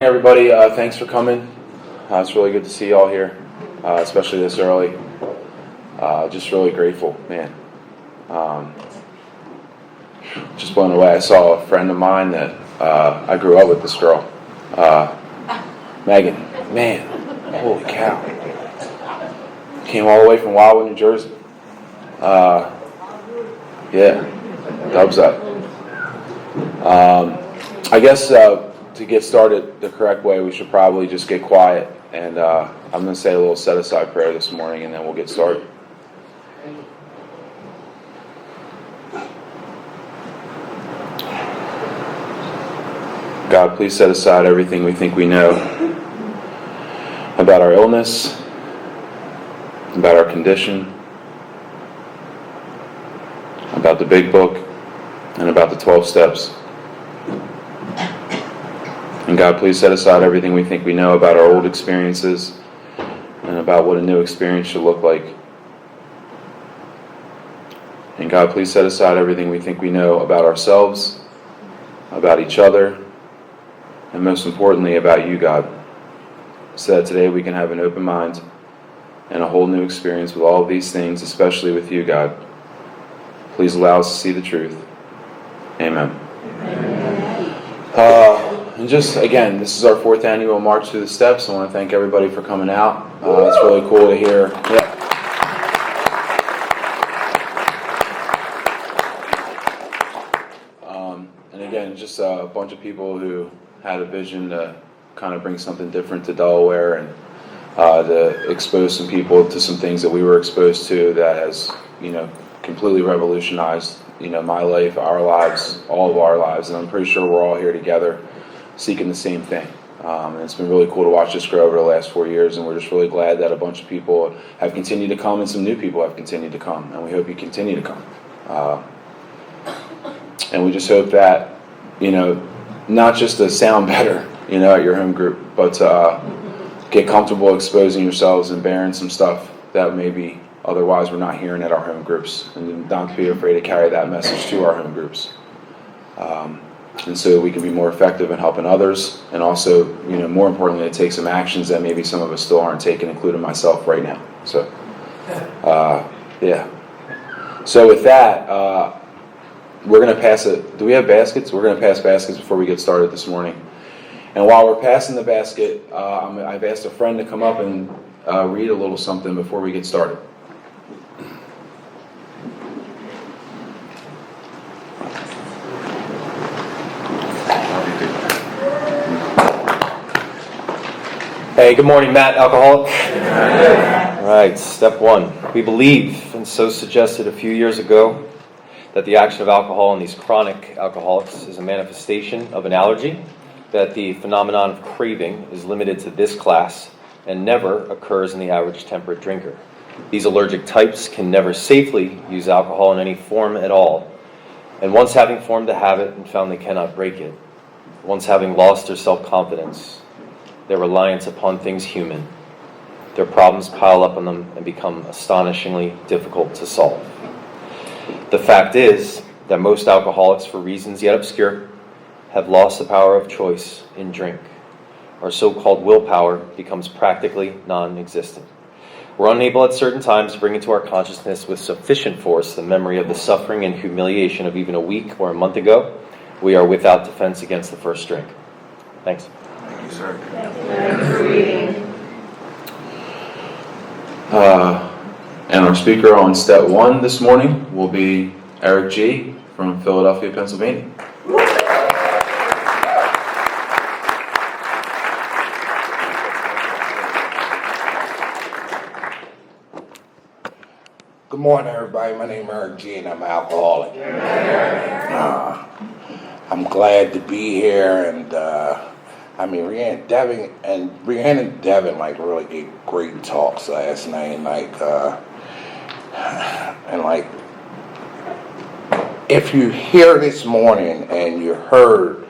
Everybody, thanks for coming. It's really good to see you all here, especially this early. Just really grateful, man. Just blown away. I saw a friend of mine that I grew up with, this girl, Megan. Man, holy cow. Came all the way from Wildwood, New Jersey. Yeah, dubs up. I guess to get started the correct way, we should probably just get quiet, and I'm going to say a little set-aside prayer this morning, and then we'll get started. God, please set aside everything we think we know about our illness, about our condition, about the big book, and about the 12 steps. And God, please set aside everything we think we know about our old experiences and about what a new experience should look like. And God, please set aside everything we think we know about ourselves, about each other, and most importantly, about you, God, so that today we can have an open mind and a whole new experience with all of these things, especially with you, God. Please allow us to see the truth. Amen. And just, again, this is our 4th annual March Through the Steps. I want to thank everybody for coming out. It's really cool to hear. Yeah. And again, just a bunch of people who had a vision to kind of bring something different to Delaware and to expose some people to some things that we were exposed to that has, completely revolutionized, my life, our lives, all of our lives. And I'm pretty sure we're all here together seeking the same thing. And it's been really cool to watch this grow over the last 4 years, and we're just really glad that a bunch of people have continued to come and some new people have continued to come, and we hope you continue to come. And we just hope that, not just to sound better, at your home group, but get comfortable exposing yourselves and bearing some stuff that maybe otherwise we're not hearing at our home groups, and not to be afraid to carry that message to our home groups. And so we can be more effective in helping others, and also, more importantly, to take some actions that maybe some of us still aren't taking, including myself right now. So, yeah. So with that, we're going to pass it. Do we have baskets? We're going to pass baskets before we get started this morning. And while we're passing the basket, I've asked a friend to come up and read a little something before we get started. Hey, good morning, Matt, alcoholic. All right, step 1. We believe, and so suggested a few years ago, that the action of alcohol in these chronic alcoholics is a manifestation of an allergy, that the phenomenon of craving is limited to this class and never occurs in the average temperate drinker. These allergic types can never safely use alcohol in any form at all, and once having formed a habit and found they cannot break it, once having lost their self-confidence, their reliance upon things human, their problems pile up on them and become astonishingly difficult to solve. The fact is that most alcoholics, for reasons yet obscure, have lost the power of choice in drink. Our so-called willpower becomes practically non-existent. We're unable at certain times to bring into our consciousness with sufficient force the memory of the suffering and humiliation of even a week or a month ago. We are without defense against the first drink. Thanks. Thank you, sir. Thanks for reading. And our speaker on step 1 this morning will be Eric G. from Philadelphia, Pennsylvania. Good morning, everybody. My name is Eric G. and I'm an alcoholic. I'm glad to be here, and Rhiannon and Devin really gave great talks last night, and if you hear this morning and you heard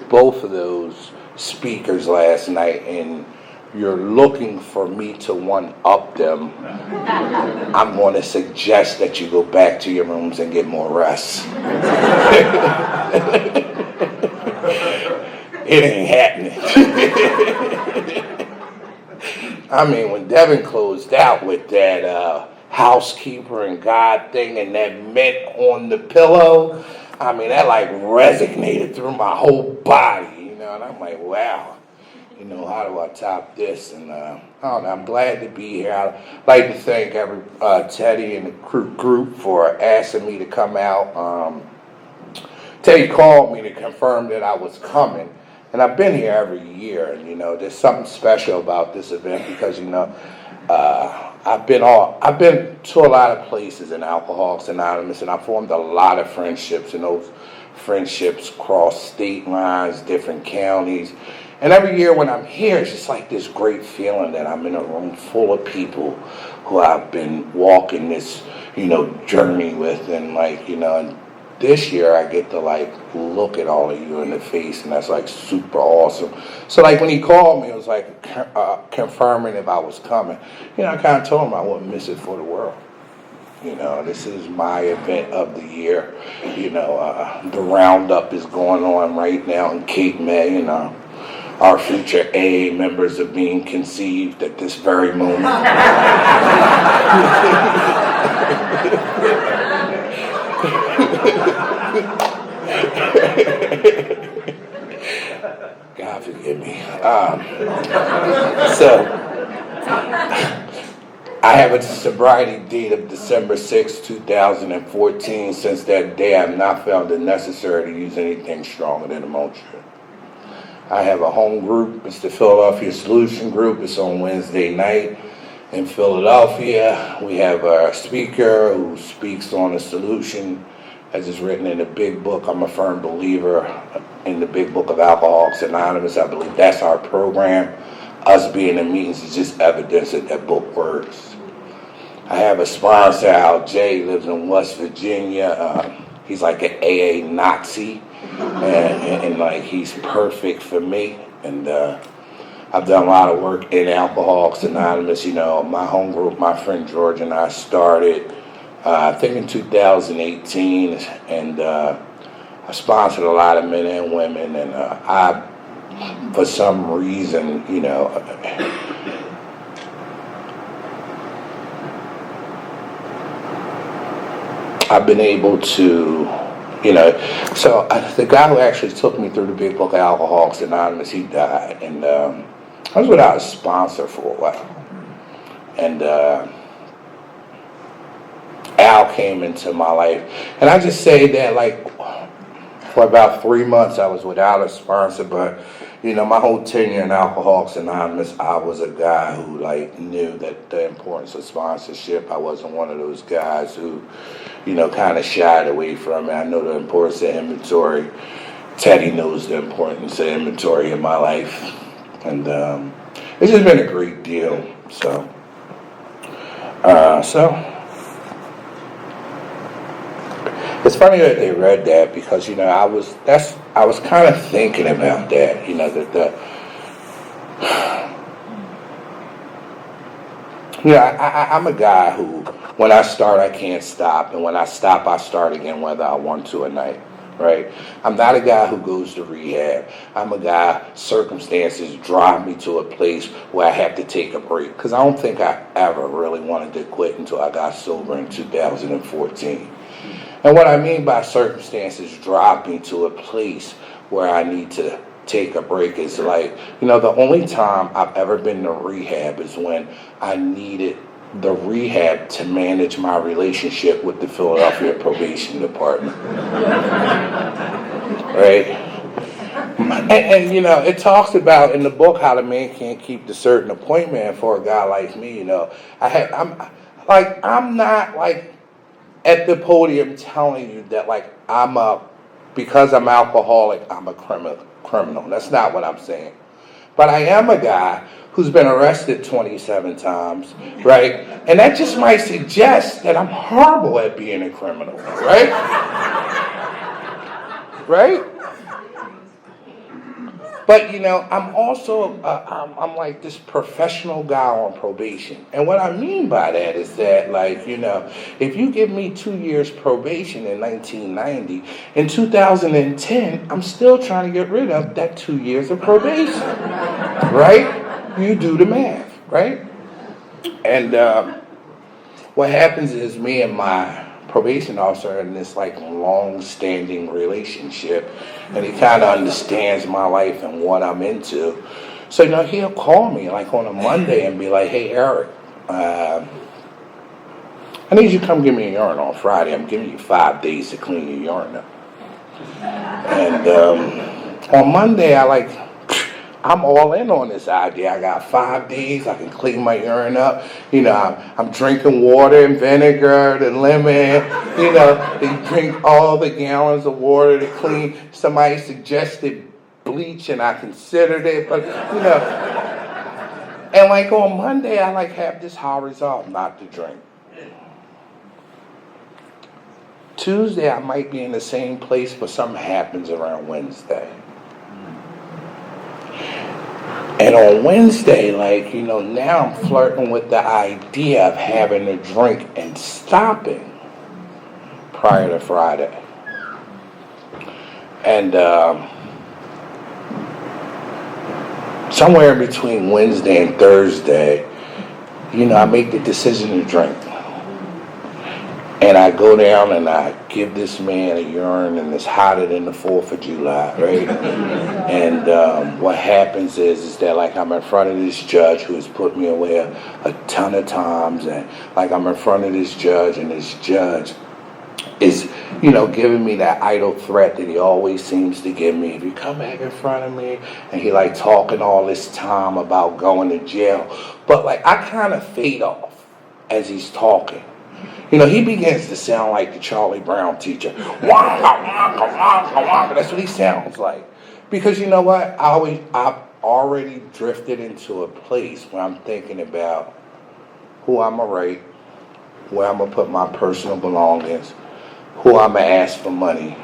both of those speakers last night and you're looking for me to one-up them, I'm going to suggest that you go back to your rooms and get more rest. it ain't happening. I mean, when Devin closed out with that housekeeper and God thing and that mint on the pillow, I mean, that like resonated through my whole body, you know, and I'm like, wow, you know, how do I top this? And I don't know, I'm glad to be here. I'd like to thank Teddy and the group for asking me to come out. Teddy called me to confirm that I was coming. And I've been here every year, and you know, there's something special about this event because you know, I've been to a lot of places in Alcoholics Anonymous, and I formed a lot of friendships, and those friendships cross state lines, different counties. And every year when I'm here, it's just like this great feeling that I'm in a room full of people who I've been walking this, you know, journey with, and like, you know, and this year I get to like look at all of you in the face, and that's like super awesome. So like when he called me, it was like confirming if I was coming. You know, I kind of told him I wouldn't miss it for the world. You know, this is my event of the year. You know, the roundup is going on right now in Cape May, and our future AA members are being conceived at this very moment. God forgive me. So, I have a sobriety date of December 6, 2014. Since that day, I have not found it necessary to use anything stronger than emotion. I have a home group. It's the Philadelphia Solution Group. It's on Wednesday night in Philadelphia. We have a speaker who speaks on a solution as is written in the big book. I'm a firm believer in the big book of Alcoholics Anonymous. I believe that's our program. Us being in meetings is just evidence that that book works. I have a sponsor, Al J, lives in West Virginia. He's like an AA Nazi, and like he's perfect for me. And I've done a lot of work in Alcoholics Anonymous. You know, my home group, my friend George and I started, I think in 2018, and I sponsored a lot of men and women, and I, for some reason, you know, I've been able to, you know, so the guy who actually took me through the big book of Alcoholics Anonymous, he died, and I was without a sponsor for a while, and Al came into my life, and I just say that like for about 3 months I was without a sponsor, but you know, my whole tenure in Alcoholics Anonymous, I was a guy who like knew that the importance of sponsorship. I wasn't one of those guys who, you know, kind of shied away from it. I know the importance of inventory. Teddy knows the importance of inventory in my life, and it's just been a great deal. So, it's funny that they read that because, you know, I was kind of thinking about that, you know, you know, I'm a guy who, when I start, I can't stop, and when I stop, I start again, whether I want to or not, right? I'm not a guy who goes to rehab. I'm a guy, circumstances drive me to a place where I have to take a break, because I don't think I ever really wanted to quit until I got sober in 2014. And what I mean by circumstances drive me to a place where I need to take a break is like, you know, the only time I've ever been to rehab is when I needed the rehab to manage my relationship with the Philadelphia Probation Department. Right? And you know, it talks about in the book how the man can't keep the certain appointment. For a guy like me, you know, I'm not like at the podium telling you that like because I'm alcoholic, I'm a criminal. That's not what I'm saying. But I am a guy who's been arrested 27 times, right? And that just might suggest that I'm horrible at being a criminal, right? Right? But I'm also I'm like this professional guy on probation, and what I mean by that is that if you give me 2 years probation in 1990, in 2010 I'm still trying to get rid of that 2 years of probation, right? You do the math, right? And what happens is me and my probation officer in this long-standing relationship, and he kind of understands my life and what I'm into. So he'll call me on a Monday and be like, "Hey Eric, I need you to come give me a urine on Friday. I'm giving you 5 days to clean your urine up." And on Monday I'm all in on this idea. I got 5 days. I can clean my urine up. I'm drinking water and vinegar and lemon. They drink all the gallons of water to clean. Somebody suggested bleach, and I considered it. But and on Monday, I have this high resolve not to drink. Tuesday, I might be in the same place, but something happens around Wednesday. And on Wednesday, now I'm flirting with the idea of having a drink and stopping prior to Friday. And somewhere in between Wednesday and Thursday, I make the decision to drink. And I go down and I give this man a urine, and it's hotter than the 4th of July, right? And what happens is that I'm in front of this judge who has put me away a ton of times, and I'm in front of this judge, and this judge is, giving me that idle threat that he always seems to give me. If you come back in front of me, and he talking all this time about going to jail, but I kind of fade off as he's talking. He begins to sound like the Charlie Brown teacher. Wonka, wonka, wonka, wonka. That's what he sounds like. Because you know what? I've already drifted into a place where I'm thinking about who I'm going to write, where I'm going to put my personal belongings, who I'm going to ask for money.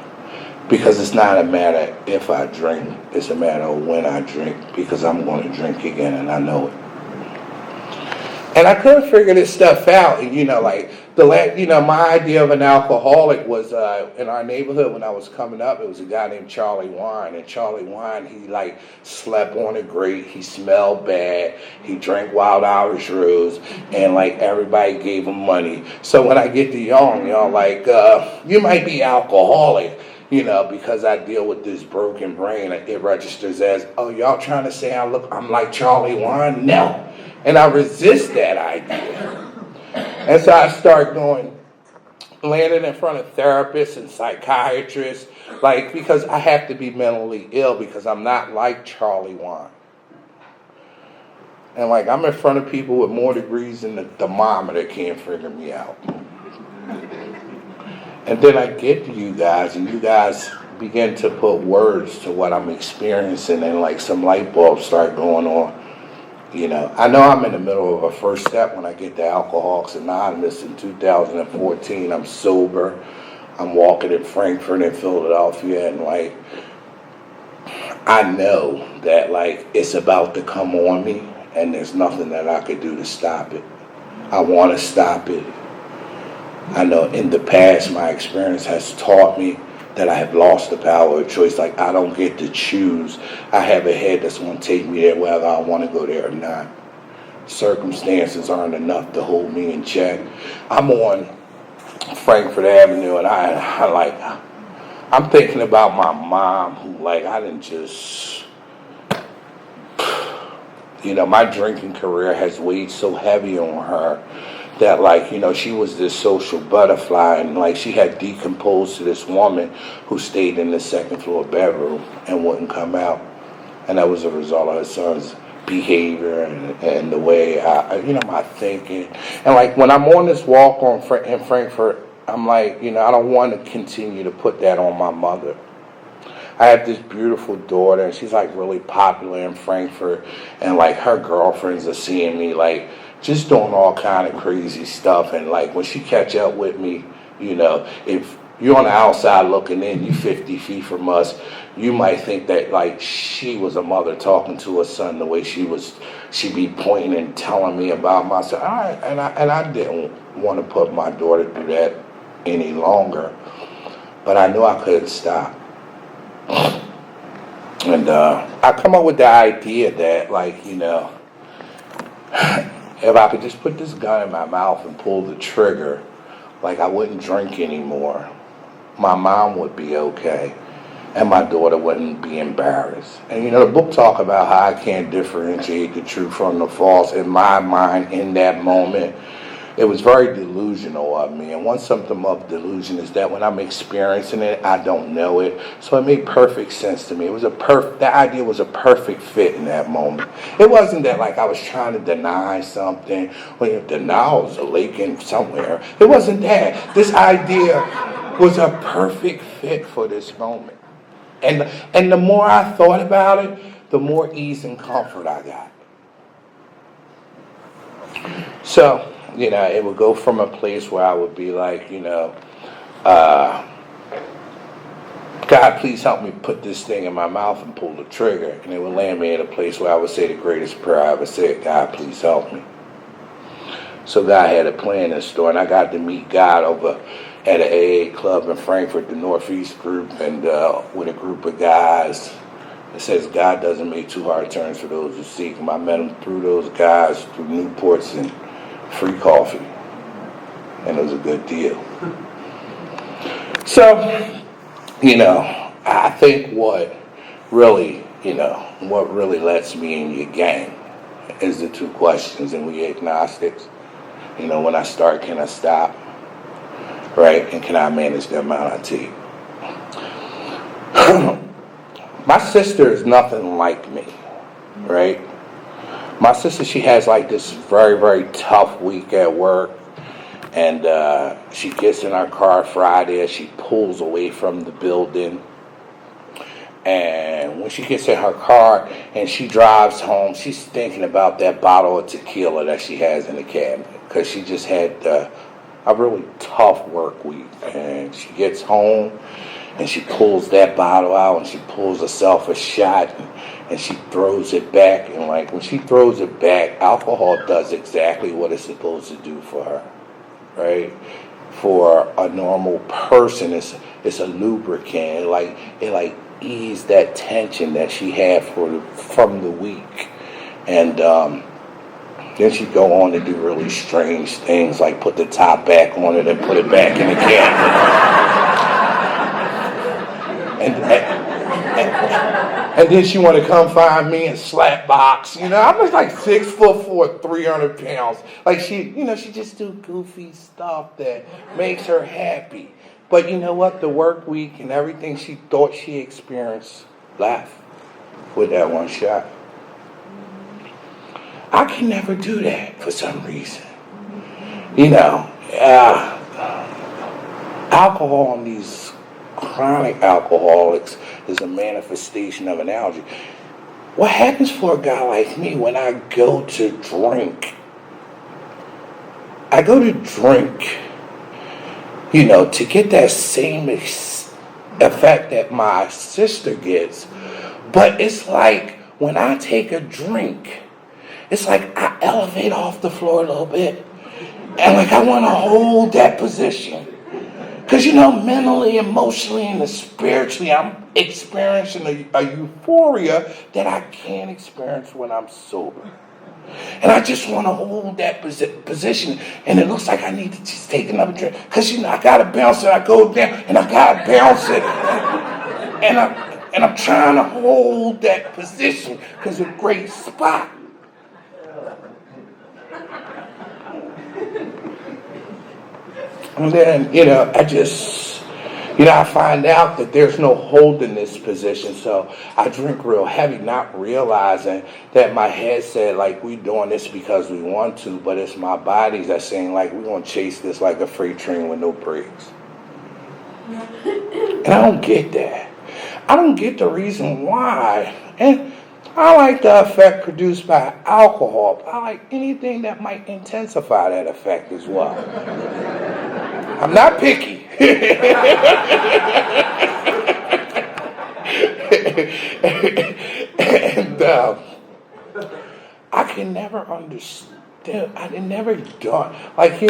Because it's not a matter if I drink, it's a matter of when I drink, because I'm going to drink again, and I know it. And I couldn't figure this stuff out. And my idea of an alcoholic was in our neighborhood when I was coming up. It was a guy named Charlie Wine, and Charlie Wine, he slept on a grate. He smelled bad. He drank Wild Irish Rose, and everybody gave him money. So when I get to y'all, you might be alcoholic. Because I deal with this broken brain, it registers as, oh, y'all trying to say I'm like Charlie Wine? No. And I resist that idea. And so I start landing in front of therapists and psychiatrists, because I have to be mentally ill because I'm not like Charlie Wine. And I'm in front of people with more degrees than the thermometer can't figure me out. And then I get to you guys, and you guys begin to put words to what I'm experiencing, and some light bulbs start going on. I know I'm in the middle of a first step when I get to Alcoholics Anonymous in 2014. I'm sober. I'm walking in Frankfurt and Philadelphia, and I know that it's about to come on me, and there's nothing that I could do to stop it. I want to stop it. I know in the past my experience has taught me that I have lost the power of choice. I don't get to choose. I have a head that's going to take me there whether I want to go there or not. Circumstances aren't enough to hold me in check. I'm on Frankfurt Avenue, and I'm thinking about my mom, who I didn't just, my drinking career has weighed so heavy on her that she was this social butterfly, and she had decomposed to this woman who stayed in the second floor bedroom and wouldn't come out. And that was a result of her son's behavior and the way my thinking. And when I'm on this walk in Frankfurt, I'm I don't want to continue to put that on my mother. I have this beautiful daughter, and she's really popular in Frankfurt, and her girlfriends are seeing me just doing all kind of crazy stuff. And when she catch up with me, if you're on the outside looking in, you're 50 feet from us, you might think that like she was a mother talking to her son the way she'd be pointing and telling me about my son. And I didn't want to put my daughter through that any longer, but I knew I couldn't stop. And I come up with the idea that, like, you know, if I could just put this gun in my mouth and pull the trigger, like I wouldn't drink anymore, my mom would be okay, and my daughter wouldn't be embarrassed. And you know, the book talk about how I can't differentiate the true from the false. In my mind, in that moment, it was very delusional of me. And one symptom of delusion is that when I'm experiencing it, I don't know it. So it made perfect sense to me. It was that idea was a perfect fit in that moment. It wasn't that like I was trying to deny something, or denial was a lake in somewhere. It wasn't that. This idea was a perfect fit for this moment. And the more I thought about it, the more ease and comfort I got. So, you know, it would go from a place where I would be like, you know, God, please help me put this thing in my mouth and pull the trigger. And it would land me at a place where I would say the greatest prayer I ever said, God, please help me. So God had a plan in store, and I got to meet God over at an AA club in Frankfurt, the Northeast group, and with a group of guys. It says God doesn't make too hard turns for those who seek Him. I met Him through those guys, through Newports and free coffee, and it was a good deal. So, you know, I think what really lets me in your gang is the two questions, and we agnostics. You know, when I start, can I stop? Right? And can I manage the amount I take? My sister is nothing like me, right? My sister, she has like this very, very tough week at work, and she gets in her car Friday, she pulls away from the building, and when she gets in her car and she drives home, she's thinking about that bottle of tequila that she has in the cabinet, because she just had a really tough work week, and she gets home and she pulls that bottle out and she pulls herself a shot, and she throws it back. And like when she throws it back, alcohol does exactly what it's supposed to do for her, right? For a normal person, it's a lubricant. It like ease that tension that she had from the week, and then she'd go on to do really strange things, like put the top back on it and put it back in the cabinet. And then she want to come find me and slap box. You know, I'm just like 6'4", 300 pounds. Like she just do goofy stuff that makes her happy. But you know what? The work week and everything she thought she experienced left with that one shot. I can never do that for some reason. You know, alcohol and these chronic alcoholics is a manifestation of an allergy. What happens for a guy like me when I go to drink? I go to drink, you know, to get that same effect that my sister gets. But it's like when I take a drink, it's like I elevate off the floor a little bit. And like I want to hold that position. Because, you know, mentally, emotionally, and spiritually, I'm experiencing a euphoria that I can't experience when I'm sober. And I just want to hold that position. And it looks like I need to just take another drink. Because, you know, I got to bounce it. I go down, and I got to bounce it. And I'm trying to hold that position because it's a great spot. And then, you know, I find out that there's no holding this position, so I drink real heavy, not realizing that my head said, like, we doing this because we want to, but it's my body that's saying, like, we're going to chase this like a freight train with no brakes. And I don't get that. I don't get the reason why. And I like the effect produced by alcohol, but I like anything that might intensify that effect as well. I'm not picky. And I can never understand. I can never dawn. Like,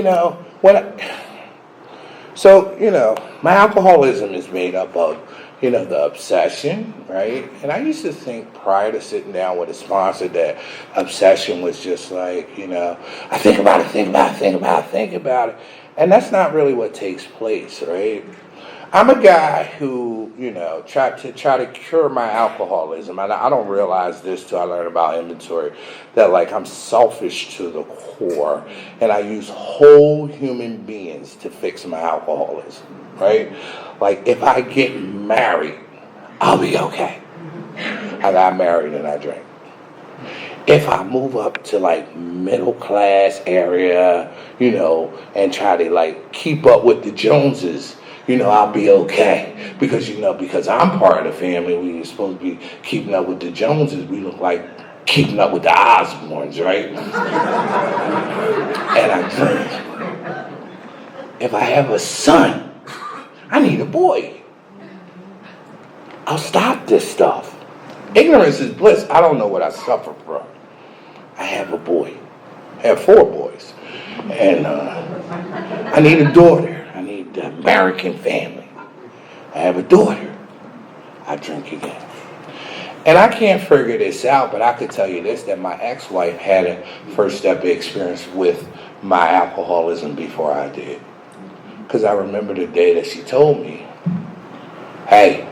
my alcoholism is made up of, the obsession, right? And I used to think prior to sitting down with a sponsor that obsession was just like, I think about it, think about it, think about it, think about it. And that's not really what takes place, right? I'm a guy who, try to cure my alcoholism. And I don't realize this till I learn about inventory, that like I'm selfish to the core, and I use whole human beings to fix my alcoholism, right? Like if I get married, I'll be okay. I got married and I drank. If I move up to like middle class area, and try to like keep up with the Joneses, I'll be okay. Because I'm part of the family, we're supposed to be keeping up with the Joneses. We look like keeping up with the Osbournes, right? And I drink. If I have a son, I need a boy. I'll stop this stuff. Ignorance is bliss. I don't know what I suffer from. I have a boy. I have 4 boys. And I need a daughter. I need the American family. I have a daughter. I drink again. And I can't figure this out, but I could tell you this, that my ex-wife had a first step experience with my alcoholism before I did. Because I remember the day that she told me, hey,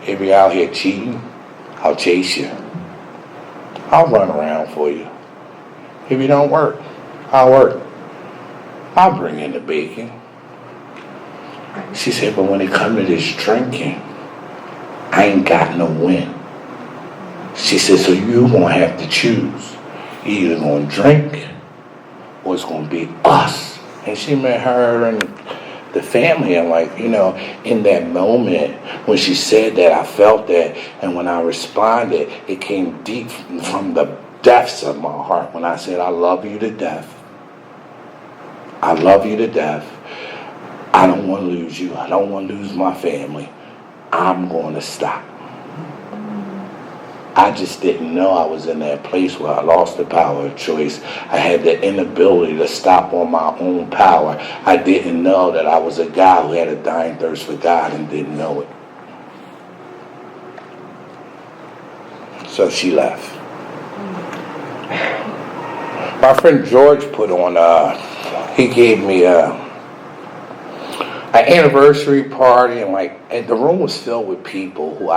if you're out here cheating, I'll chase you. I'll run around for you. If you don't work, I'll work. I'll bring in the bacon. She said, but when it comes to this drinking, I ain't got no win. She said, so you're going to have to choose. You're either going to drink or it's going to be us. And she met her and the family, and in that moment when she said that, I felt that, and when I responded, it came deep from the depths of my heart when I said, I love you to death. I love you to death. I don't want to lose you. I don't want to lose my family. I'm going to stop. I just didn't know I was in that place where I lost the power of choice. I had the inability to stop on my own power. I didn't know that I was a guy who had a dying thirst for God and didn't know it. So she left. My friend George put on, he gave me an anniversary party, and the room was filled with people who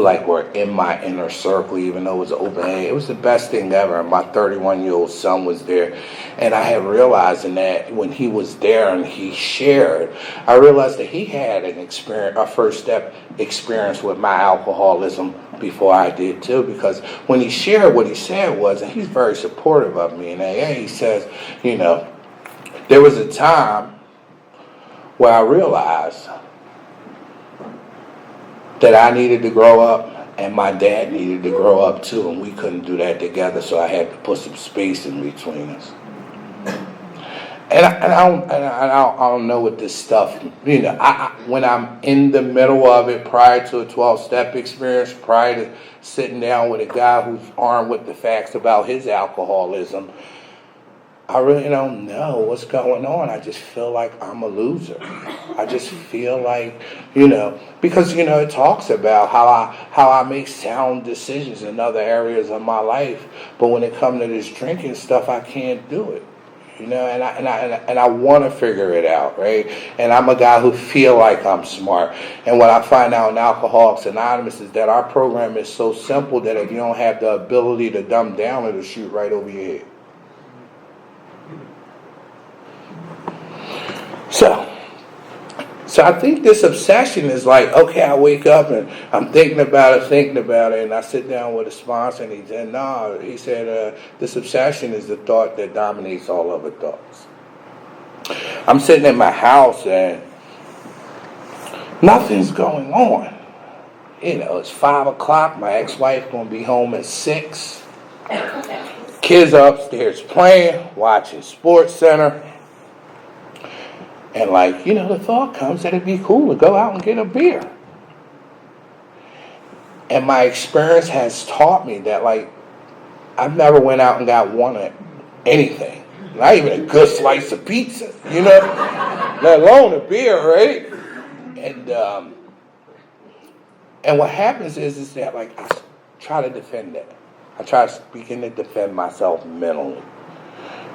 were in my inner circle, even though it was open air. It was the best thing ever. My 31-year-old son was there, and I had realized in that when he was there and he shared, I realized that he had a first step experience with my alcoholism before I did too, because when he shared, what he said was, and he's very supportive of me in AA, he says, there was a time where I realized that I needed to grow up and my dad needed to grow up too, and we couldn't do that together, so I had to put some space in between us. And I don't know what this stuff, when I'm in the middle of it, prior to a 12-step experience, prior to sitting down with a guy who's armed with the facts about his alcoholism, I really don't know what's going on. I just feel like I'm a loser. I just feel like, because, it talks about how I make sound decisions in other areas of my life, but when it comes to this drinking stuff, I can't do it. And I want to figure it out, right? And I'm a guy who feel like I'm smart. And what I find out in Alcoholics Anonymous is that our program is so simple that if you don't have the ability to dumb down, it'll shoot right over your head. So I think this obsession is like, okay, I wake up and I'm thinking about it, and I sit down with a sponsor, and he said, no, he said, this obsession is the thought that dominates all other thoughts. I'm sitting in my house and nothing's going on. It's 5 o'clock, my ex-wife gonna be home at 6. Kids are upstairs playing, watching Sports Center. And like, the thought comes that it'd be cool to go out and get a beer. And my experience has taught me that like, I've never went out and got one of anything. Not even a good slice of pizza, let alone a beer, right? And what happens is that like I try to defend that. I try to begin to defend myself mentally.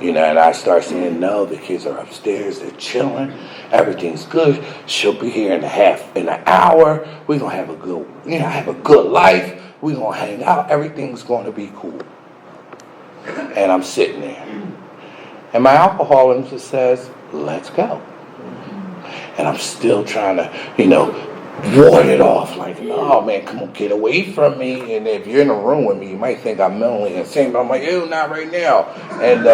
And I start saying, no, the kids are upstairs, they're chilling, everything's good. She'll be here in an hour. We're gonna have a good life. We're gonna hang out. Everything's gonna be cool. And I'm sitting there. And my alcoholism just says, let's go. And I'm still trying to, ward it off. Like, oh man, come on, get away from me. And if you're in a room with me, you might think I'm mentally insane. But I'm like, ew, not right now. And,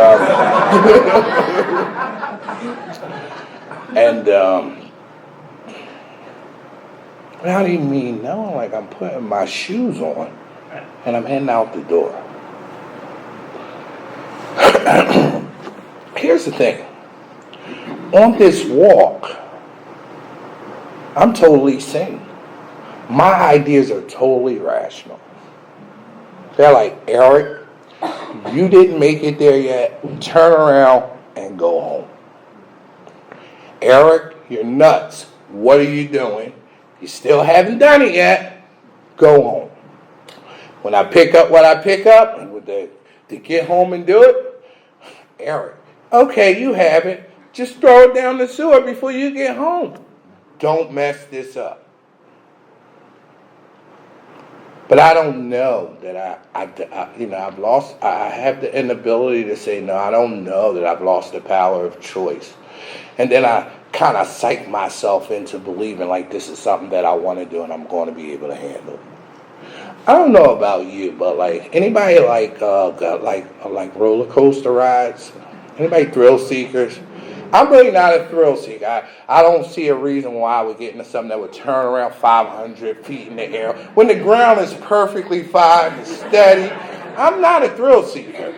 how do you mean no? Like, I'm putting my shoes on and I'm heading out the door. Here's the thing. On this walk, I'm totally sane. My ideas are totally rational. They're like, Eric, you didn't make it there yet. Turn around and go home. Eric, you're nuts. What are you doing? You still haven't done it yet. Go home. When I pick up what I pick up, to get home and do it, Eric, okay, you have it. Just throw it down the sewer before you get home. Don't mess this up. But I don't know that I've lost. I have the inability to say no. I don't know that I've lost the power of choice. And then I kind of psych myself into believing like this is something that I want to do and I'm going to be able to handle. I don't know about you, but like anybody like roller coaster rides, anybody thrill seekers. I'm really not a thrill seeker. I don't see a reason why I would get into something that would turn around 500 feet in the air when the ground is perfectly fine and steady. I'm not a thrill seeker.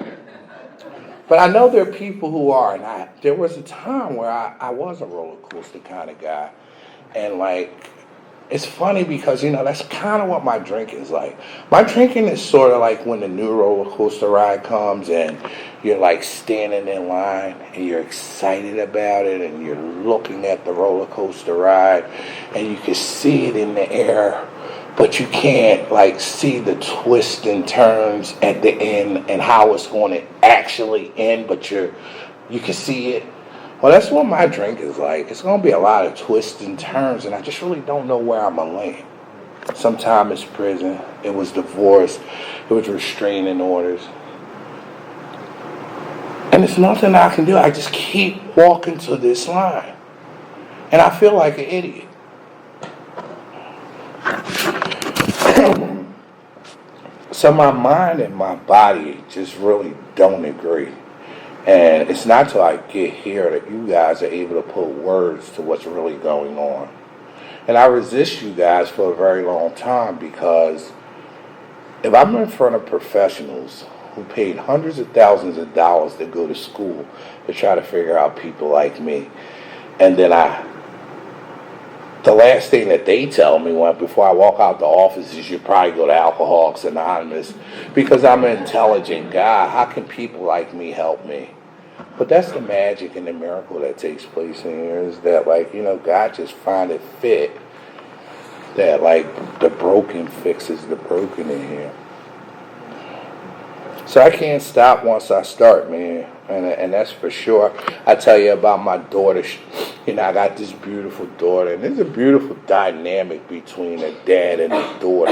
But I know there are people who are, and there was a time where I was a roller coaster kind of guy. And like, it's funny because, that's kind of what my drinking is like. My drinking is sort of like when the new roller coaster ride comes and you're like standing in line and you're excited about it and you're looking at the roller coaster ride and you can see it in the air, but you can't like see the twists and turns at the end and how it's going to actually end, but you can see it. Well, that's what my drink is like. It's going to be a lot of twists and turns, and I just really don't know where I'm going to land. Sometimes it's prison. It was divorce. It was restraining orders. And there's nothing I can do. I just keep walking to this line. And I feel like an idiot. So my mind and my body just really don't agree. And it's not till I get here that you guys are able to put words to what's really going on. And I resist you guys for a very long time because if I'm in front of professionals who paid hundreds of thousands of dollars to go to school to try to figure out people like me, and then the last thing that they tell me before I walk out the office is you should probably go to Alcoholics Anonymous because I'm an intelligent guy. How can people like me help me? But that's the magic and the miracle that takes place in here is that, like, God just find it fit that, like, the broken fixes the broken in here. So I can't stop once I start, man. And that's for sure. I tell you about my daughter. I got this beautiful daughter, and there's a beautiful dynamic between a dad and a daughter.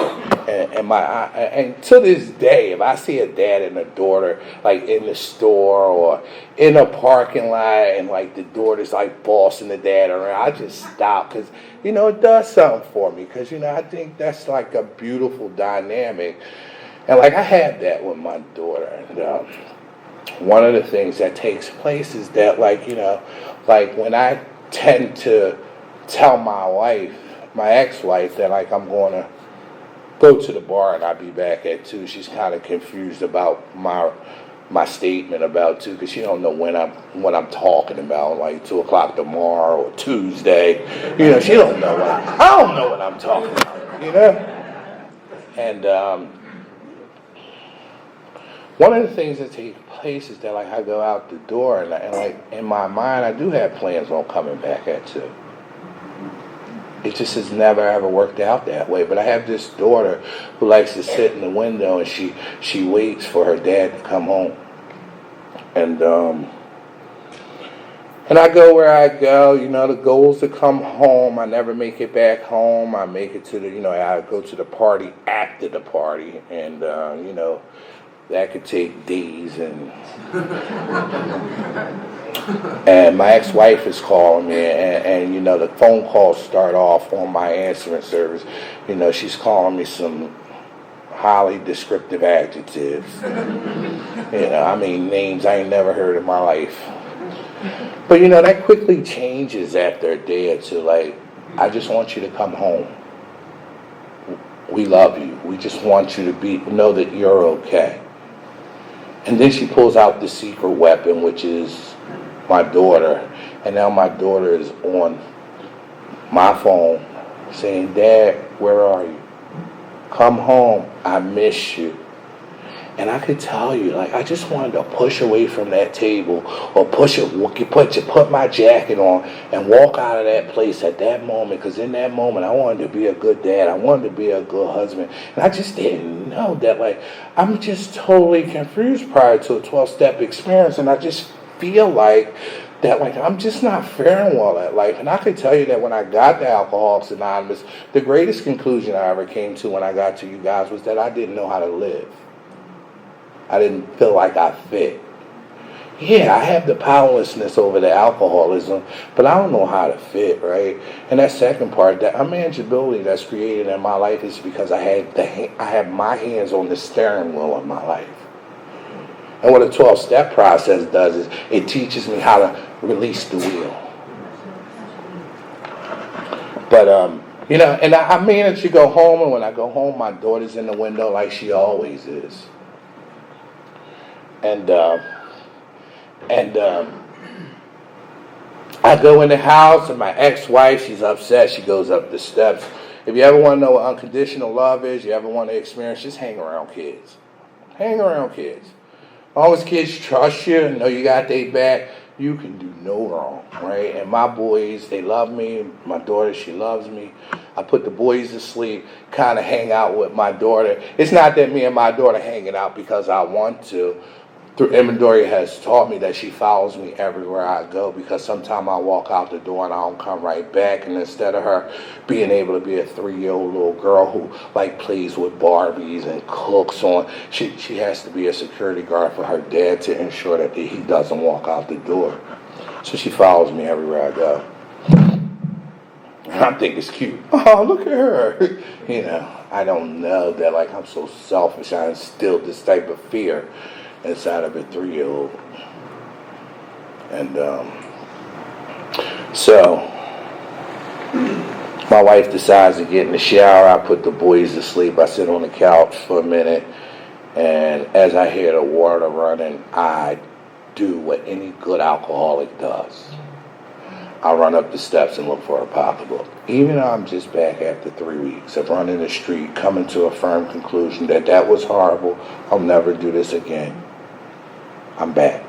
And to this day, if I see a dad and a daughter like in the store or in a parking lot, and like the daughter's like bossing the dad around, I just stop because it does something for me. Because I think that's like a beautiful dynamic, and like I have that with my daughter. And one of the things that takes place is that like when I tend to tell my wife, my ex-wife, that like I'm going to go to the bar and I'll be back at 2. She's kind of confused about my my statement about too, because she don't know when I'm talking about, like 2 o'clock tomorrow or Tuesday. She don't know I don't know what I'm talking about. And one of the things that takes place is that like I go out the door and like in my mind I do have plans on coming back at 2. It just has never ever worked out that way. But I have this daughter who likes to sit in the window and she waits for her dad to come home. And I go where I go, the goal is to come home. I never make it back home. I make it to I go to the party after the party. And, that could take days. And my ex-wife is calling me, and the phone calls start off on my answering service. She's calling me some highly descriptive adjectives. Names I ain't never heard in my life. But that quickly changes after a day or two. Like, I just want you to come home. We love you. We just want you to know that you're okay. And then she pulls out the secret weapon, which is my daughter. And now my daughter is on my phone saying, Dad, where are you? Come home. I miss you. And I could tell you, like, I just wanted to push away from that table or put my jacket on and walk out of that place at that moment. Because in that moment, I wanted to be a good dad. I wanted to be a good husband. And I just didn't know that, like, I'm just totally confused prior to a 12-step experience. And I just feel like that, like, I'm just not faring well at life. And I could tell you that when I got to Alcoholics Anonymous, the greatest conclusion I ever came to when I got to you guys was that I didn't know how to live. I didn't feel like I fit. Yeah, I have the powerlessness over the alcoholism, but I don't know how to fit, right? And that second part, that unmanageability that's created in my life is because I have my hands on the steering wheel of my life. And what a 12-step process does is it teaches me how to release the wheel. But, and I manage to go home, and when I go home, my daughter's in the window like she always is. And I go in the house, and my ex-wife, she's upset. She goes up the steps. If you ever want to know what unconditional love is, you ever want to experience, just hang around kids. Hang around kids. As long as kids trust you and know you got their back, you can do no wrong, right? And my boys, they love me. My daughter, she loves me. I put the boys to sleep, kind of hang out with my daughter. It's not that me and my daughter hanging out because I want to. Through inventory has taught me that she follows me everywhere I go, because sometimes I walk out the door and I don't come right back, and instead of her being able to be a 3-year-old little girl who like plays with Barbies and cooks on, she has to be a security guard for her dad to ensure that he doesn't walk out the door. So she follows me everywhere I go. And I think it's cute. Oh, look at her. I don't know that, like, I'm so selfish. I instilled this type of fear inside of a 3-year-old. And so my wife decides to get in the shower. I put the boys to sleep. I sit on the couch for a minute, and as I hear the water running, I do what any good alcoholic does. I run up the steps and look for a pocketbook. Even though I'm just back after 3 weeks of running the street, coming to a firm conclusion that was horrible, I'll never do this again. I'm back.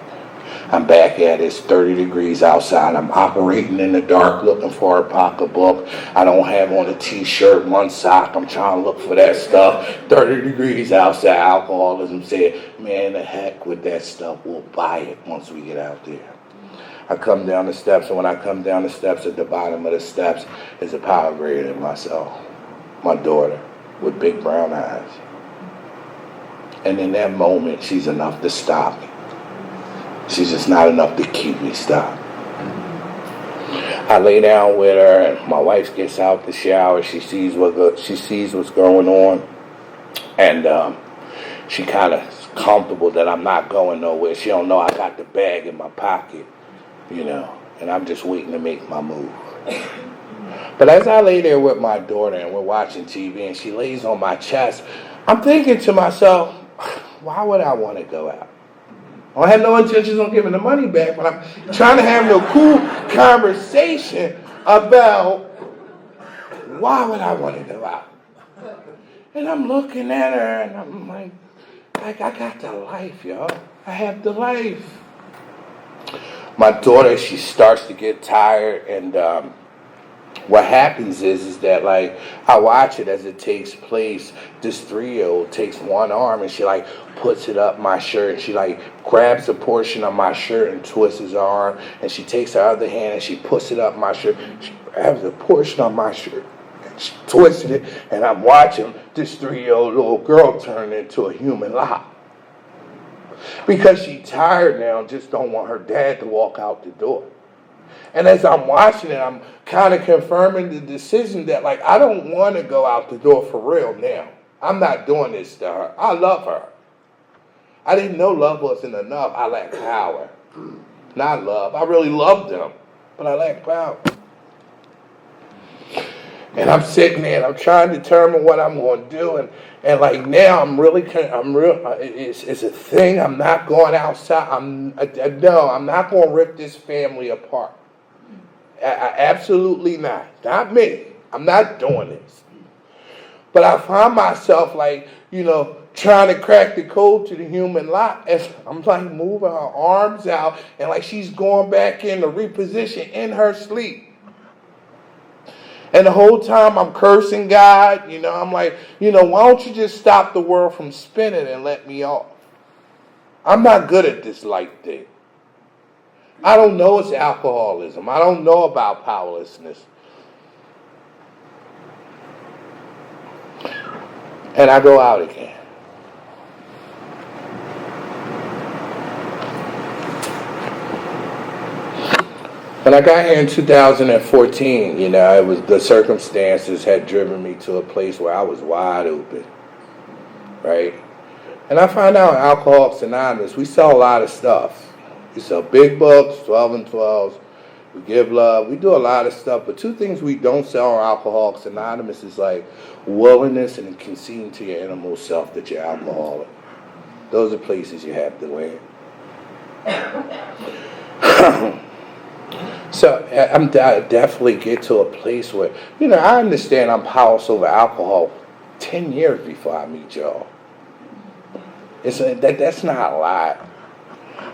I'm back at it. It's 30 degrees outside. I'm operating in the dark looking for a pocketbook. I don't have on a t-shirt, one sock. I'm trying to look for that stuff. 30 degrees outside. Alcoholism said, man, the heck with that stuff. We'll buy it once we get out there. I come down the steps, and when I come down the steps, at the bottom of the steps is a power greater than myself, my daughter, with big brown eyes. And in that moment, she's enough to stop me. She's just not enough to keep me stopped. I lay down with her, and my wife gets out the shower. She sees what's going on, and she kind of is comfortable that I'm not going nowhere. She don't know I got the bag in my pocket, and I'm just waiting to make my move. But as I lay there with my daughter and we're watching TV and she lays on my chest, I'm thinking to myself, why would I want to go out? I have no intentions on giving the money back, but I'm trying to have no cool conversation about why would I want to go out. And I'm looking at her and I'm like I got the life, y'all. I have the life. My daughter, she starts to get tired, and what happens is that like I watch it as it takes place. This 3-year-old takes one arm and she like puts it up my shirt, and she like grabs a portion of my shirt and twists his arm, and she takes her other hand and she puts it up my shirt. She grabs a portion of my shirt and she twisted it, and I'm watching this 3-year-old little girl turn into a human lot. Because she's tired now and just don't want her dad to walk out the door. And as I'm watching it, I'm kind of confirming the decision that, like, I don't want to go out the door for real now. I'm not doing this to her. I love her. I didn't know love wasn't enough. I lack power. Not love. I really loved them, but I lack power. And I'm sitting there and I'm trying to determine what I'm going to do. And like now I'm it's a thing. I'm not going outside. No, I'm not going to rip this family apart. Absolutely not. Not me. I'm not doing this. But I find myself like, trying to crack the code to the human lot as I'm like moving her arms out and like she's going back in to reposition in her sleep. And the whole time I'm cursing God, I'm like, why don't you just stop the world from spinning and let me off? I'm not good at this light thing. I don't know it's alcoholism. I don't know about powerlessness. And I go out again. When I got here in 2014, it was the circumstances had driven me to a place where I was wide open, right? And I found out Alcoholics Anonymous, we sell a lot of stuff. We sell big books, 12 and 12s. We give love. We do a lot of stuff. But two things we don't sell on Alcoholics Anonymous is like willingness and conceding to your innermost self that you're alcoholic. Those are places you have to win. So I definitely get to a place where, I understand I'm powerless over alcohol 10 years before I meet y'all. That's not a lot.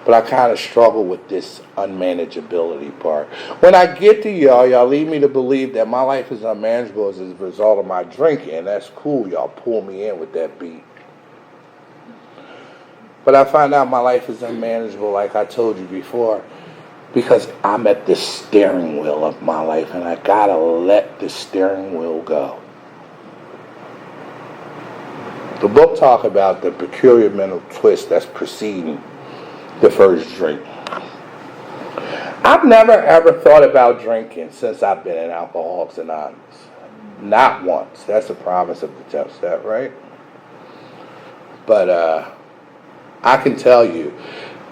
But I kind of struggle with this unmanageability part. When I get to y'all lead me to believe that my life is unmanageable as a result of my drinking. And that's cool. Y'all pull me in with that beat. But I find out my life is unmanageable, like I told you before, because I'm at the steering wheel of my life, and I gotta let the steering wheel go. The book talks about the peculiar mental twist that's preceding the first drink. I've never ever thought about drinking since I've been in Alcoholics Anonymous. Not once. That's the promise of the 10th step, right? But I can tell you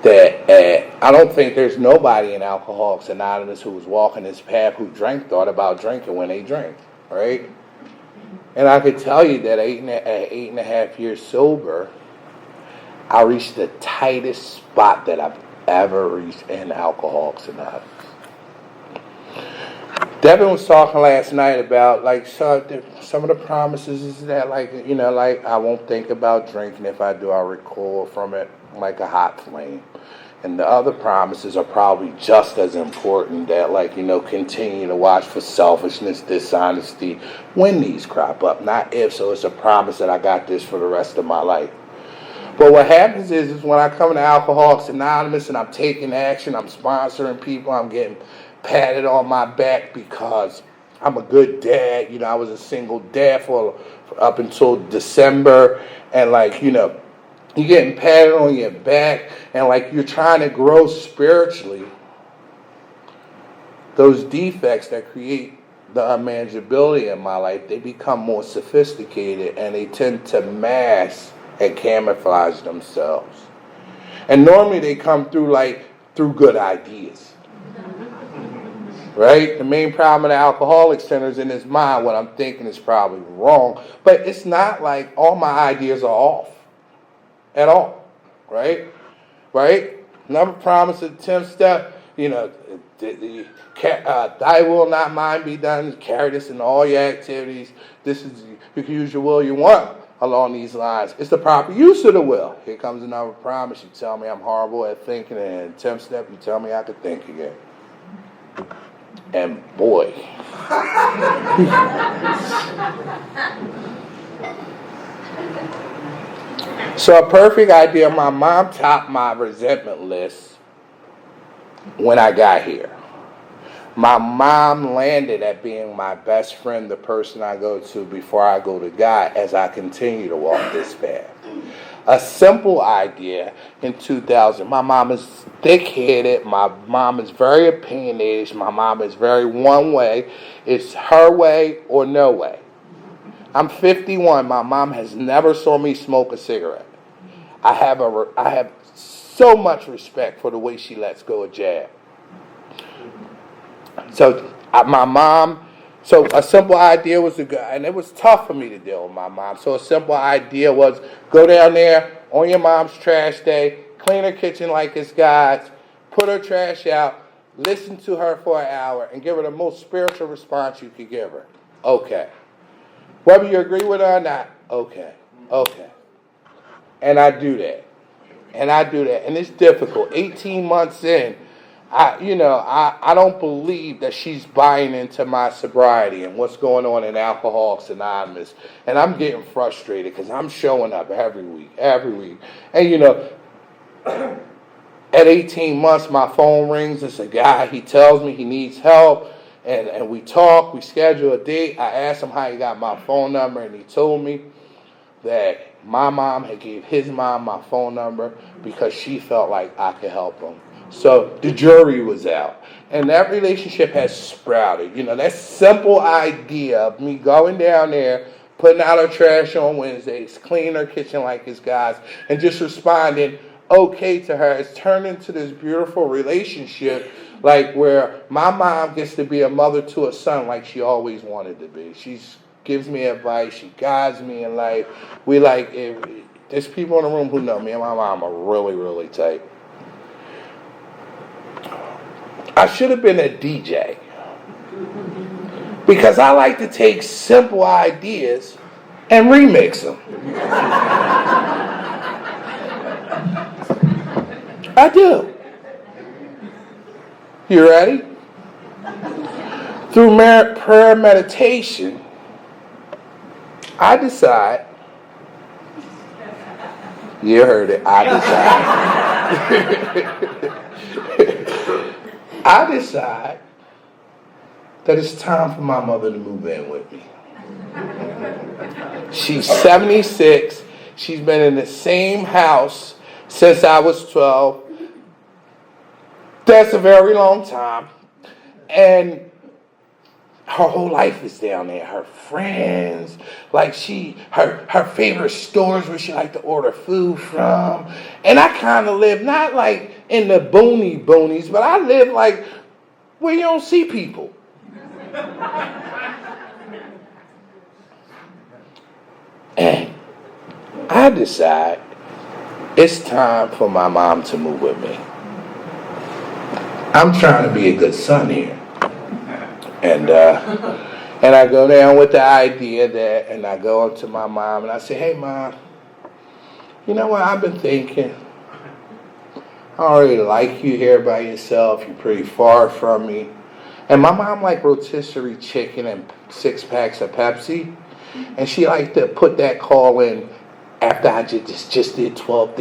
that I don't think there's nobody in Alcoholics Anonymous who was walking this path who thought about drinking when they drank, right? And I could tell you that 8.5 years sober, I reached the tightest spot that I've ever reached in Alcoholics Anonymous. Devin was talking last night about like some of the promises is that like I won't think about drinking. If I do, I'll recoil from it like a hot flame. And the other promises are probably just as important, that continue to watch for selfishness, dishonesty when these crop up, not if. So it's a promise that I got this for the rest of my life. But what happens is when I come to Alcoholics Anonymous and I'm taking action, I'm sponsoring people, I'm getting patted on my back because I'm a good dad. I was a single dad for up until December, and you're getting patted on your back, and you're trying to grow spiritually. Those defects that create the unmanageability in my life, they become more sophisticated, and they tend to mask and camouflage themselves. And normally they come through good ideas. Right? The main problem in the alcoholic center is in his mind. What I'm thinking is probably wrong. But it's not like all my ideas are off at all. Right? right? Never promise a 10 step, thy will not mine be done. Carry this in all your activities. This is, you can use your will you want along these lines. It's the proper use of the will. Here comes another promise. You tell me I'm horrible at thinking, and 10th step, you tell me I can think again. And boy. So a perfect idea, my mom topped my resentment list when I got here. My mom landed at being my best friend, the person I go to before I go to God as I continue to walk this path. A simple idea in 2000. My mom is thick-headed. My mom is very opinionated. My mom is very one way. It's her way or no way. I'm 51. My mom has never saw me smoke a cigarette. I have so much respect for the way she lets go of jab. So a simple idea was to go, and it was tough for me to deal with my mom. So a simple idea was go down there on your mom's trash day, clean her kitchen like it's God's, put her trash out, listen to her for an hour, and give her the most spiritual response you could give her. Okay. Whether you agree with her or not, okay. And I do that. And it's difficult. 18 months in, I don't believe that she's buying into my sobriety and what's going on in Alcoholics Anonymous. And I'm getting frustrated because I'm showing up every week. And, at 18 months, my phone rings. It's a guy. He tells me he needs help. And we talk. We schedule a date. I asked him how he got my phone number, and he told me that my mom had gave his mom my phone number because she felt like I could help him. So the jury was out. And that relationship has sprouted. That simple idea of me going down there, putting out her trash on Wednesdays, cleaning her kitchen like it's God's, and just responding okay to her, has turned into this beautiful relationship, like where my mom gets to be a mother to a son like she always wanted to be. She gives me advice. She guides me in life. There's people in the room who know me and my mom are really, really tight. I should have been a DJ because I like to take simple ideas and remix them. I do. You ready? Through prayer meditation, I decide. You heard it. I decide that it's time for my mother to move in with me. She's 76. She's been in the same house since I was 12. That's a very long time. And her whole life is down there. Her friends, her favorite stores where she liked to order food from. And I kind of live not like in the boonies, but I live like where you don't see people. And I decide it's time for my mom to move with me. I'm trying to be a good son here. And I go down with the idea that, and I go up to my mom and I say, hey, Mom, you know what I've been thinking? I don't really like you here by yourself. You're pretty far from me. And my mom liked rotisserie chicken and 6 packs of Pepsi. And she liked to put that call in after I just did 12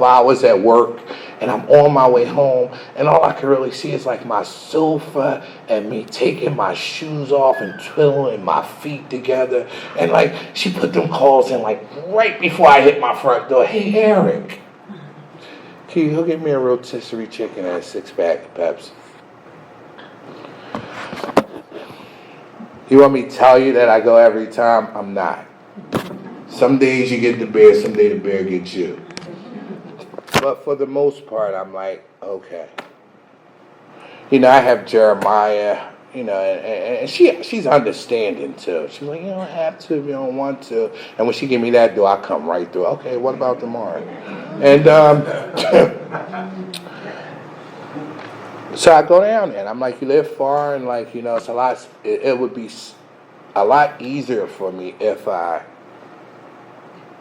hours at work, and I'm on my way home, and all I can really see is like my sofa and me taking my shoes off and twiddling my feet together. And like she put them calls in like right before I hit my front door. Hey, Eric, can you go get me a rotisserie chicken and a 6-pack of Pepsi? You want me to tell you that I go every time? I'm not. Some days you get the bear, some days the bear gets you. But for the most part, I'm like, okay. I have Jeremiah, and she's understanding too. She's like, you don't have to if you don't want to. And when she give me that door, I come right through. Okay, what about tomorrow? And So I go down there and I'm like, you live far, and like, it's a lot, it would be a lot easier for me if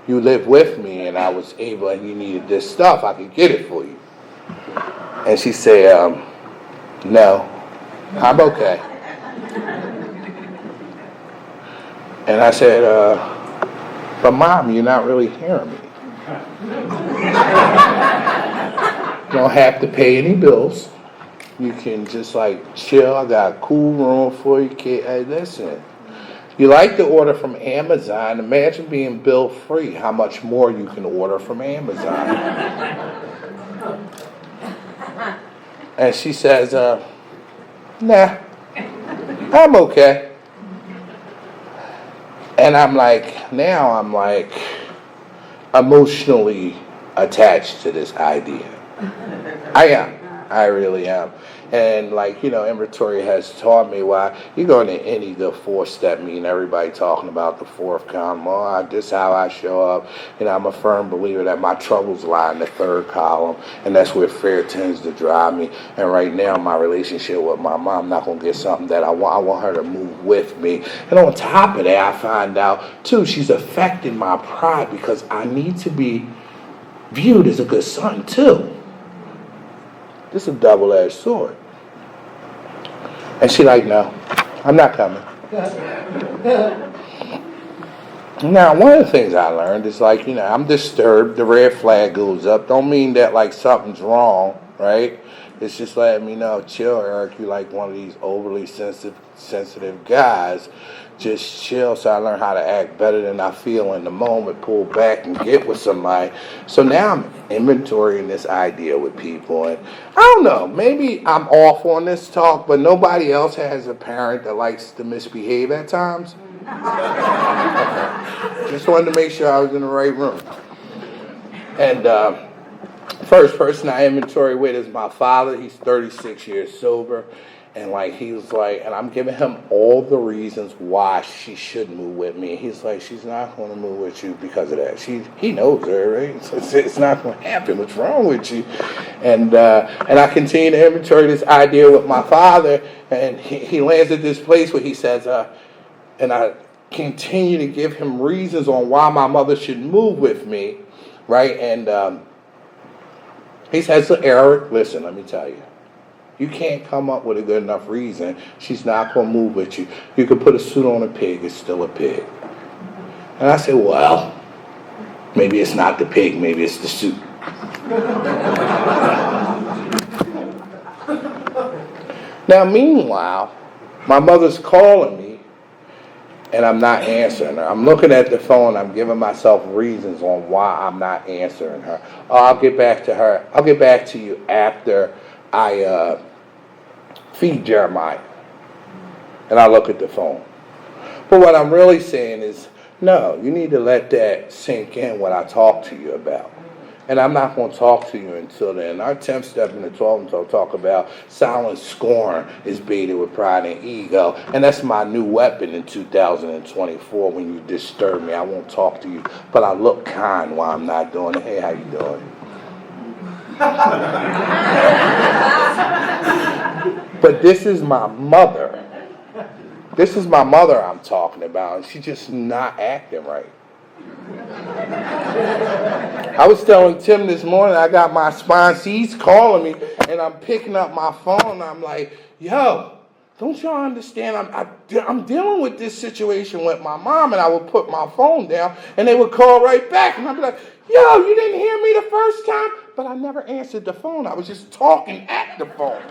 you live with me and I was able, and you needed this stuff, I could get it for you. And she said, no, I'm okay. And I said, but Mom, you're not really hearing me. You don't have to pay any bills. You can just like chill. I got a cool room for you, kid. Hey, listen, you like to order from Amazon. Imagine being bill free. How much more you can order from Amazon. And she says, nah, I'm okay. And I'm like emotionally attached to this idea. I am. I really am. And like, inventory has taught me why you go into any the 4-step meeting, everybody talking about the 4th column. Oh, this is how I show up. I'm a firm believer that my troubles lie in the 3rd column, and that's where fear tends to drive me. And right now, my relationship with my mom, I'm not going to get something that I want. I want her to move with me. And on top of that, I find out, too, she's affecting my pride because I need to be viewed as a good son, too. This is a double-edged sword. And she like, no, I'm not coming. Now, one of the things I learned is like, I'm disturbed. The red flag goes up. Don't mean that like something's wrong, right? It's just letting me know, chill, Eric. You like one of these overly sensitive guys. Just chill. So I learn how to act better than I feel in the moment, pull back and get with somebody. So now I'm inventorying this idea with people. And I don't know, maybe I'm off on this talk, but nobody else has a parent that likes to misbehave at times. Just wanted to make sure I was in the right room. And first person I inventory with is my father. He's 36 years sober. And like he was like, and I'm giving him all the reasons why she should move with me. He's like, she's not going to move with you because of that. He knows her, right? So it's not going to happen. What's wrong with you? And I continue to inventory this idea with my father, and he lands at this place where he says, and I continue to give him reasons on why my mother should move with me, right? And he says, so Eric, listen, let me tell you. You can't come up with a good enough reason. She's not going to move with you. You can put a suit on a pig. It's still a pig. And I said, well, maybe it's not the pig. Maybe it's the suit. Now, meanwhile, my mother's calling me, and I'm not answering her. I'm looking at the phone. I'm giving myself reasons on why I'm not answering her. Oh, I'll get back to her. I'll get back to you after I feed Jeremiah. And I look at the phone. But what I'm really saying is, no, you need to let that sink in what I talk to you about. And I'm not going to talk to you until then. Our 10th step in the 12th, I'll talk about silent scorn is baited with pride and ego. And that's my new weapon in 2024. When you disturb me, I won't talk to you. But I look kind while I'm not doing it. Hey, how you doing? But this is my mother. This is my mother I'm talking about, and she's just not acting right. I was telling Tim this morning, I got my sponsor, he's calling me, and I'm picking up my phone, and I'm like, yo, don't y'all understand? I'm dealing with this situation with my mom, and I would put my phone down, and they would call right back, and I'd be like, yo, you didn't hear me the first time? But I never answered the phone. I was just talking at the phone.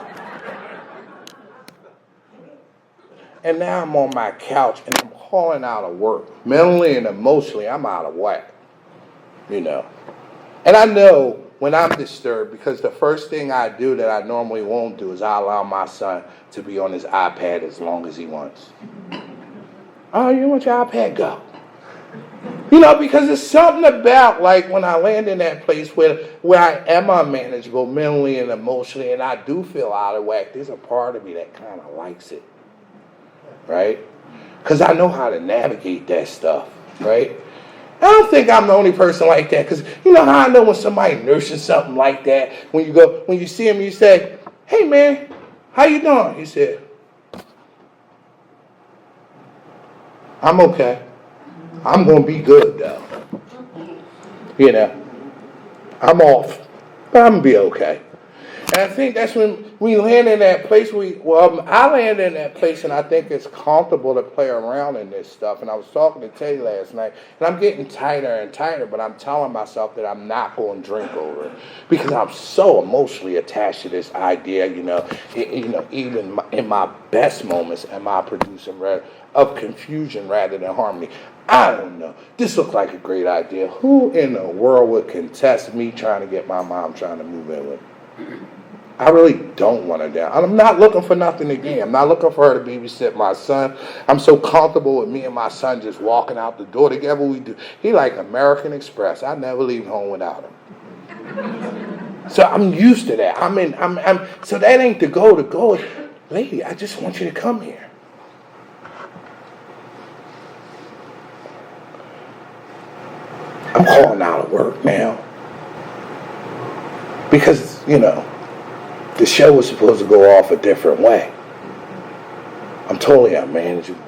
And now I'm on my couch, and I'm calling out of work. Mentally and emotionally, I'm out of whack, And I know when I'm disturbed, because the first thing I do that I normally won't do is I allow my son to be on his iPad as long as he wants. Oh, you want your iPad? Go. Because there's something about, like, when I land in that place where I am unmanageable mentally and emotionally, and I do feel out of whack, there's a part of me that kind of likes it, right? Because I know how to navigate that stuff, right? I don't think I'm the only person like that, because you know how I know when somebody nurses something like that? When you see him, you say, "Hey man, how you doing?" He said, "I'm okay. I'm gonna be good though. You know, I'm off, but I'm gonna be okay." And I think that's when we land in that place. I landed in that place, and I think it's comfortable to play around in this stuff. And I was talking to Teddy last night, and I'm getting tighter and tighter, but I'm telling myself that I'm not going to drink over it because I'm so emotionally attached to this idea. Even in my best moments, am I producing of confusion rather than harmony? I don't know. This looks like a great idea. Who in the world would contest me trying to get my mom trying to move in with me? I really don't want her down. I'm not looking for nothing again. I'm not looking for her to babysit my son. I'm so comfortable with me and my son just walking out the door together. He like American Express. I never leave home without him. So I'm used to that. So that ain't the goal. The goal is, lady, I just want you to come here. I'm calling out of work now. Because, the show was supposed to go off a different way. I'm totally unmanageable.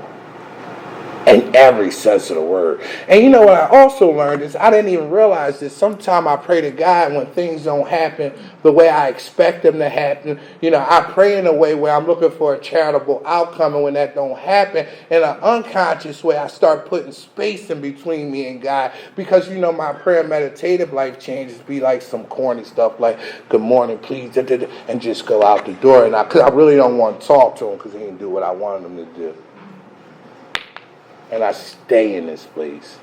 In every sense of the word. And you know what I also learned is I didn't even realize that sometimes I pray to God when things don't happen the way I expect them to happen. I pray in a way where I'm looking for a charitable outcome, and when that don't happen, in an unconscious way, I start putting space in between me and God, because my prayer meditative life changes be like some corny stuff like "Good morning, please," and just go out the door. And I really don't want to talk to him because he didn't do what I wanted him to do. And I stay in this place.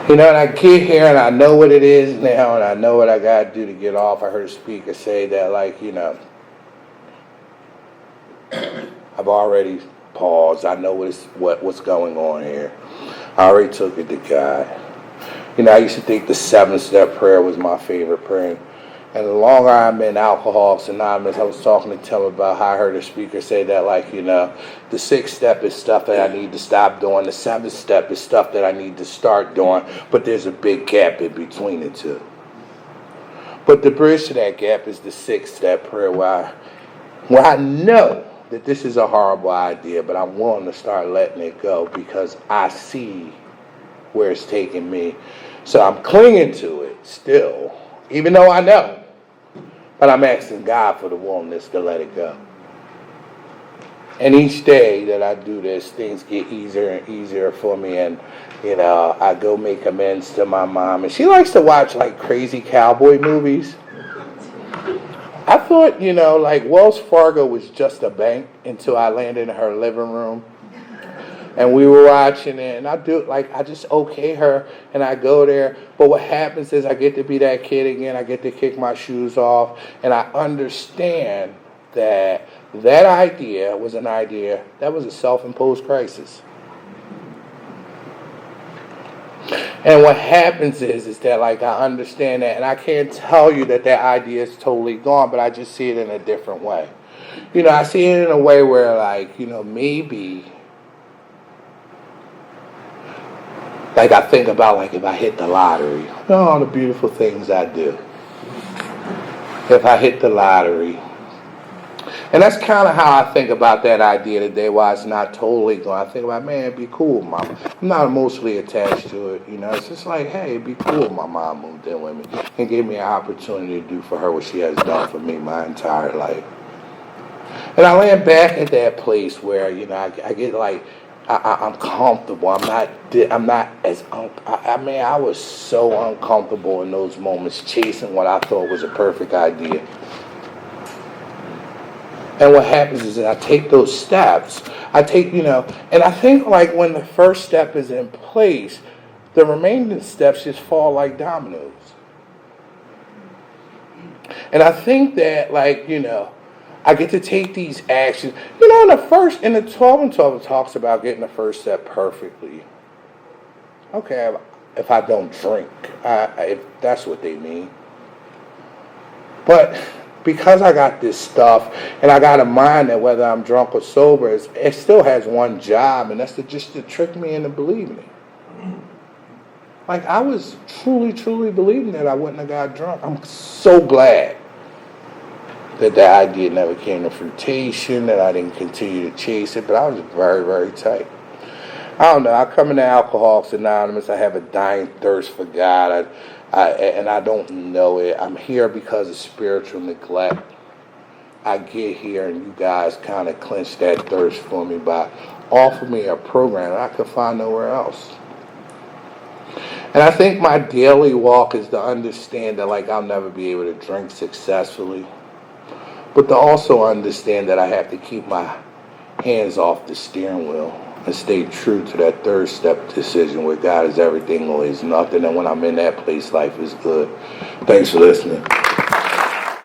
And I get here and I know what it is now, and I know what I got to do to get off. I heard a speaker say that, I've already paused. I know what's going on here. I already took it to God. I used to think the 7-step prayer was my favorite prayer. And the longer I'm in Alcoholics Anonymous, I was talking to Tim about how I heard a speaker say that, the 6th step is stuff that I need to stop doing. The 7th step is stuff that I need to start doing. But there's a big gap in between the two. But the bridge to that gap is the 6th step prayer where I know that this is a horrible idea, but I'm willing to start letting it go because I see where it's taking me. So I'm clinging to it still, even though I know. But I'm asking God for the willingness to let it go. And each day that I do this, things get easier and easier for me. And, I go make amends to my mom. And she likes to watch, crazy cowboy movies. I thought, Wells Fargo was just a bank until I landed in her living room. And we were watching it, and I just okay her, and I go there. But what happens is I get to be that kid again. I get to kick my shoes off, and I understand that idea was an idea that was a self-imposed crisis. And what happens is that I understand that, and I can't tell you that idea is totally gone, but I just see it in a different way. I see it in a way where maybe. I think about if I hit the lottery, all the beautiful things I do. If I hit the lottery. And that's kind of how I think about that idea today, why it's not totally gone. I think about, man, it'd be cool, Mama. I'm not emotionally attached to it, It's just hey, it'd be cool if my mom moved in with me and gave me an opportunity to do for her what she has done for me my entire life. And I land back at that place where, I get I'm comfortable. I'm not as. I was so uncomfortable in those moments, chasing what I thought was a perfect idea. And what happens is that I take those steps. And I think when the first step is in place, the remaining steps just fall like dominoes. And I think that I get to take these actions. In the 12 and 12 it talks about getting the first step perfectly. Okay, if I don't drink, if that's what they mean. But because I got this stuff, and I got a mind that whether I'm drunk or sober, it still has one job, and that's just to trick me into believing it. Like, I was truly, truly believing that I wouldn't have got drunk. I'm so glad that the idea never came to fruition, that I didn't continue to chase it, but I was very, very tight. I don't know. I come into Alcoholics Anonymous. I have a dying thirst for God, and I don't know it. I'm here because of spiritual neglect. I get here, and you guys kind of clench that thirst for me by offering me a program that I could find nowhere else. And I think my daily walk is to understand that, like, I'll never be able to drink successfully, but to also understand that I have to keep my hands off the steering wheel and stay true to that third step decision where God is everything or is nothing. And when I'm in that place, life is good. Thanks for listening.